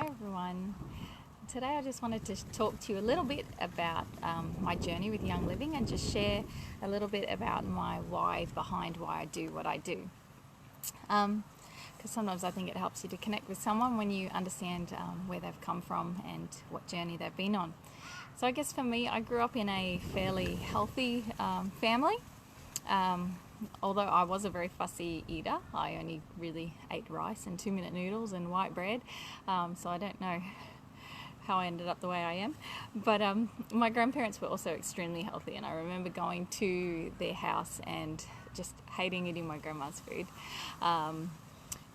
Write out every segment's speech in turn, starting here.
Hi everyone. Today I just wanted to talk to you a little bit about my journey with Young Living and just share a little bit about my why behind why I do what I do. Because sometimes I think it helps you to connect with someone when you understand where they've come from and what journey they've been on. So I guess for me, I grew up in a fairly healthy family. Although I was a very fussy eater, I only really ate rice and 2-minute noodles and white bread, so I don't know how I ended up the way I am. But my grandparents were also extremely healthy, and I remember going to their house and just hating eating my grandma's food.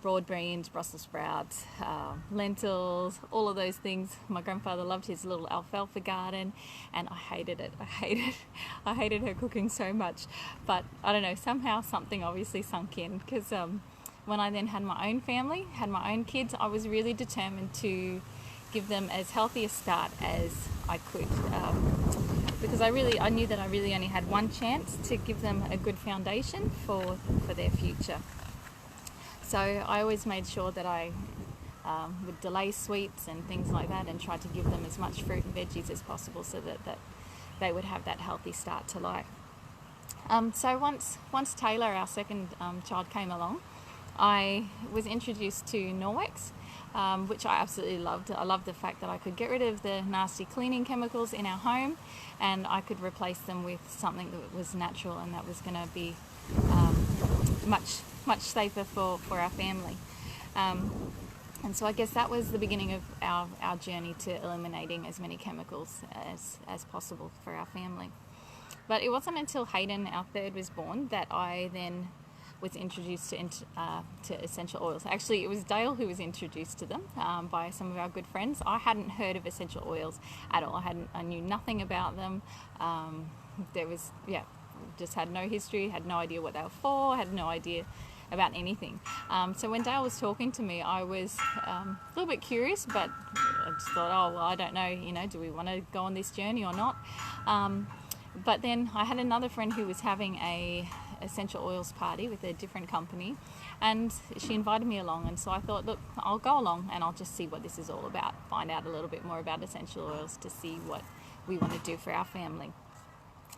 Broad beans, Brussels sprouts, lentils, all of those things. My grandfather loved his little alfalfa garden, and I hated it. I hated her cooking so much. But I don't know, somehow something obviously sunk in, because when I then had my own family, had my own kids, I was really determined to give them as healthy a start as I could. Because I knew that I really only had one chance to give them a good foundation for their future. So I always made sure that I would delay sweets and things like that and try to give them as much fruit and veggies as possible so that they would have that healthy start to life. So once Taylor, our second child, came along, I was introduced to Norwex, which I absolutely loved. I loved the fact that I could get rid of the nasty cleaning chemicals in our home, and I could replace them with something that was natural and that was going to be much safer for our family. And so I guess that was the beginning of our journey to eliminating as many chemicals as possible for our family. But it wasn't until Hayden, our third, was born that I then was introduced to essential oils. Actually, it was Dale who was introduced to them by some of our good friends. I hadn't heard of essential oils at all. I knew nothing about them. Just had no history, had no idea what they were for, had no idea about anything. So when Dale was talking to me, I was a little bit curious, but I just thought, I don't know, do we want to go on this journey or not? But then I had another friend who was having a essential oils party with a different company, and she invited me along, and so I thought, look, I'll go along and I'll just see what this is all about, find out a little bit more about essential oils to see what we want to do for our family.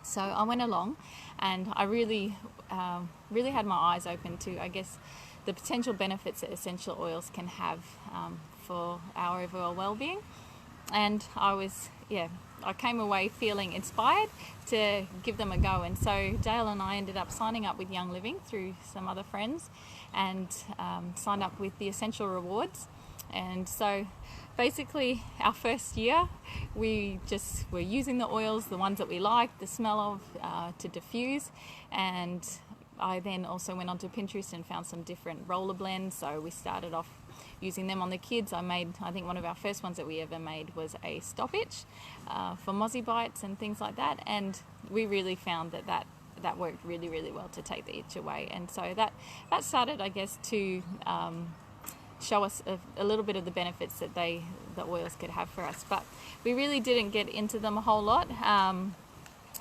So I went along, and I really had my eyes open to, I guess, the potential benefits that essential oils can have for our overall well-being. And I came away feeling inspired to give them a go. And so Dale and I ended up signing up with Young Living through some other friends, and signed up with the Essential Rewards. And so basically our first year we just were using the oils, the ones that we liked, the smell of, to diffuse. And I then also went onto Pinterest and found some different roller blends, so we started off using them on the kids. I think one of our first ones that we ever made was a stop itch for mozzie bites and things like that, and we really found that worked really, really well to take the itch away. And so that started, I guess, to show us a little bit of the benefits that the oils could have for us. But we really didn't get into them a whole lot,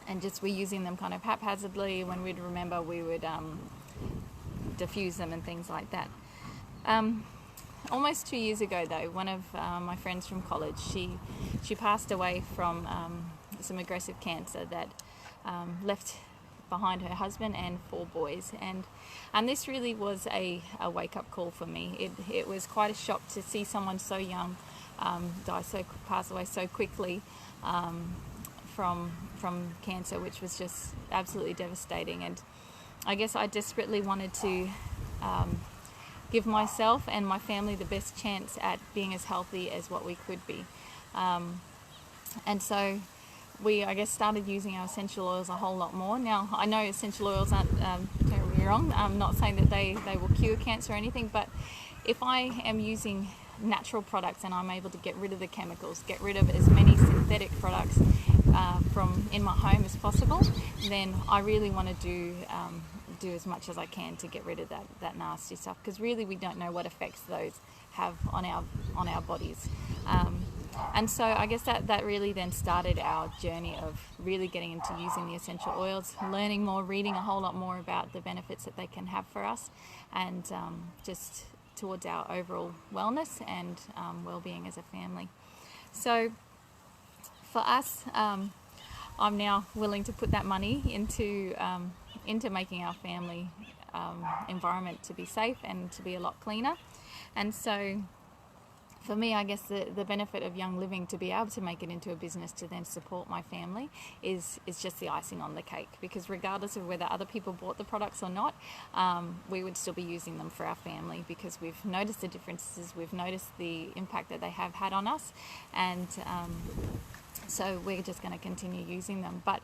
and just we're using them kind of haphazardly. When we'd remember, we would diffuse them and things like that. Almost 2 years ago, though, one of my friends from college, she passed away from some aggressive cancer that left behind her husband and 4 boys, and this really was a wake-up call for me. It was quite a shock to see someone so young pass away so quickly from cancer, which was just absolutely devastating. And I guess I desperately wanted to give myself and my family the best chance at being as healthy as what we could be. And so we, I guess, started using our essential oils a whole lot more. Now, I know essential oils aren't, don't get me wrong, I'm not saying that they will cure cancer or anything, but if I am using natural products and I'm able to get rid of the chemicals, get rid of as many synthetic products from in my home as possible, then I really want to do as much as I can to get rid of that nasty stuff, because really we don't know what effects those have on our bodies. And so I guess that really then started our journey of really getting into using the essential oils, learning more, reading a whole lot more about the benefits that they can have for us, and just towards our overall wellness and well-being as a family. So for us, I'm now willing to put that money into making our family environment to be safe and to be a lot cleaner. And so for me, I guess the benefit of Young Living to be able to make it into a business to then support my family is just the icing on the cake, because regardless of whether other people bought the products or not, we would still be using them for our family, because we've noticed the differences, we've noticed the impact that they have had on us, and so we're just going to continue using them. But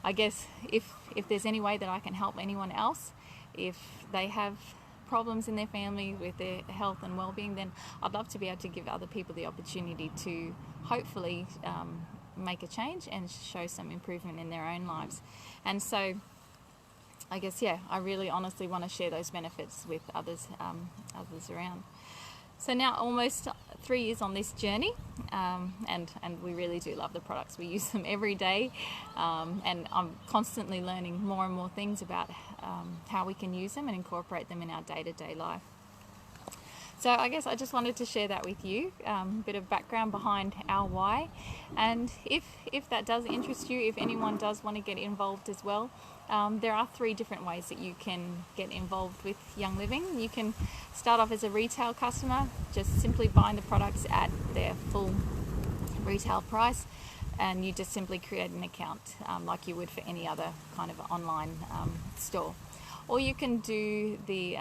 I guess if there's any way that I can help anyone else, if they have problems in their family with their health and well-being, then I'd love to be able to give other people the opportunity to hopefully make a change and show some improvement in their own lives. And so I guess, yeah, I really honestly want to share those benefits with others around. So now almost 3 years on this journey, and we really do love the products. We use them every day, and I'm constantly learning more and more things about how we can use them and incorporate them in our day-to-day life. So I guess I just wanted to share that with you, a bit of background behind our why. And if that does interest you, if anyone does want to get involved as well, there are 3 different ways that you can get involved with Young Living. You can start off as a retail customer, just simply buying the products at their full retail price, and you just simply create an account like you would for any other kind of online store. Or you can do the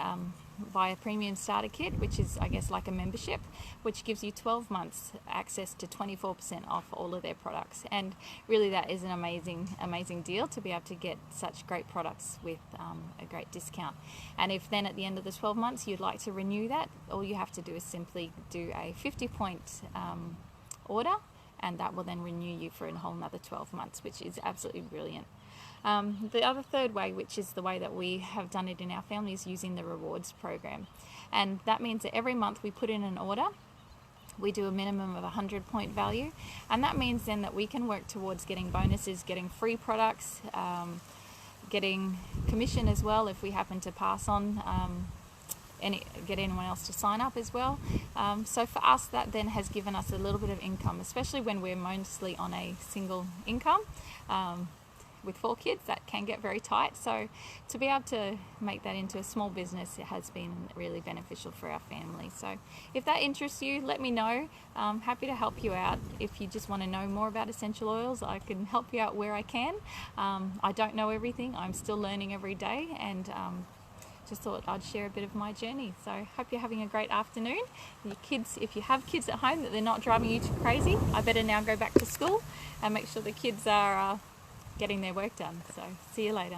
via Premium Starter Kit, which is, I guess, like a membership, which gives you 12 months access to 24% off all of their products. And really that is an amazing deal to be able to get such great products with a great discount. And if then at the end of the 12 months you'd like to renew that, all you have to do is simply do a 50-point order, and that will then renew you for a whole another 12 months, which is absolutely brilliant. The other third way, which is the way that we have done it in our family, is using the rewards program. And that means that every month we put in an order, we do a minimum of 100-point value, and that means then that we can work towards getting bonuses, getting free products, getting commission as well if we happen to pass on get anyone else to sign up as well. So for us, that then has given us a little bit of income, especially when we're mostly on a single income. With 4 kids, that can get very tight. So to be able to make that into a small business, it has been really beneficial for our family. So if that interests you, let me know. I'm happy to help you out. If you just want to know more about essential oils, I can help you out where I can. I don't know everything. I'm still learning every day, and just thought I'd share a bit of my journey. So hope you're having a great afternoon. Your kids, if you have kids at home, that they're not driving you too crazy, I better now go back to school and make sure the kids are getting their work done. So see you later.